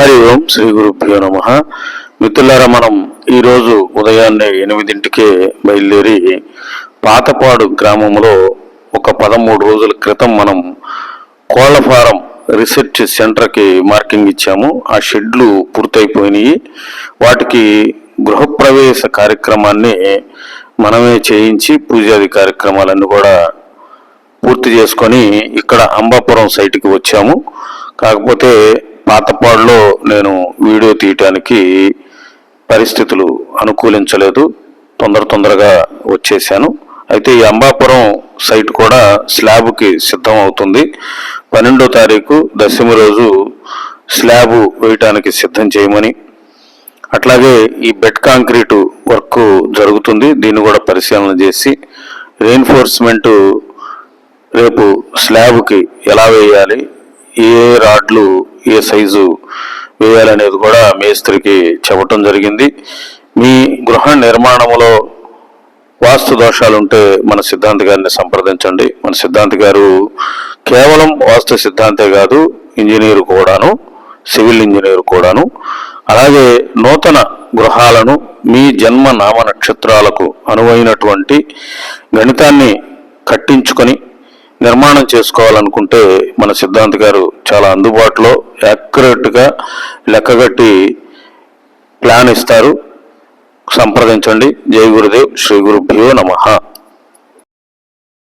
హరి ఓం శ్రీ గురుభ్యో నమః. మిత్రులారా, మనం ఈరోజు ఉదయాన్నే 8కే బయలుదేరి పాతపాడు గ్రామంలో ఒక 13 రోజుల క్రితం మనం కోళ్ల ఫారం రీసెర్చ్ సెంటర్కి మార్కింగ్ ఇచ్చాము. ఆ షెడ్లు పూర్తయిపోయినాయి. వాటికి గృహప్రవేశ కార్యక్రమాన్ని మనమే చేయించి పూజాది కార్యక్రమాలన్నీ కూడా పూర్తి చేసుకొని ఇక్కడ అంబాపురం సైట్కి వచ్చాము. కాకపోతే పాతపాడులో నేను వీడియో తీయటానికి పరిస్థితులు అనుకూలించలేదు, తొందరగా వచ్చేసాను. అయితే ఈ అంబాపురం సైట్ కూడా స్లాబ్కి సిద్ధం అవుతుంది. 12వ తారీఖు దశమి రోజు స్లాబ్ వేయటానికి సిద్ధం చేయమని, అట్లాగే ఈ బెడ్ కాంక్రీటు వర్క్ జరుగుతుంది, దీన్ని కూడా పరిశీలన చేసి రెయిన్ఫోర్స్మెంట్ రేపు స్లాబ్కి ఎలా వేయాలి, ఏ రాడ్లు ఏ సైజు వేయాలనేది కూడా మేస్త్రికి చెప్పటం జరిగింది. మీ గృహ నిర్మాణంలో వాస్తు దోషాలుంటే మన సిద్ధాంతి గారిని సంప్రదించండి. మన సిద్ధాంతి గారు కేవలం వాస్తు సిద్ధాంతే కాదు, ఇంజనీరు కూడాను, సివిల్ ఇంజనీరు కూడాను. అలాగే నూతన గృహాలను మీ జన్మ నామ నక్షత్రాలకు అనువైనటువంటి గణితాన్ని కట్టించుకొని నిర్మాణం చేసుకోవాలనుకుంటే మన సిద్ధాంతి గారు చాలా అందుబాటులో యాక్యురేట్గా లెక్కగట్టి ప్లాన్ ఇస్తారు. సంప్రదించండి. జై గురుదేవ్. శ్రీ గురుభ్యో నమః.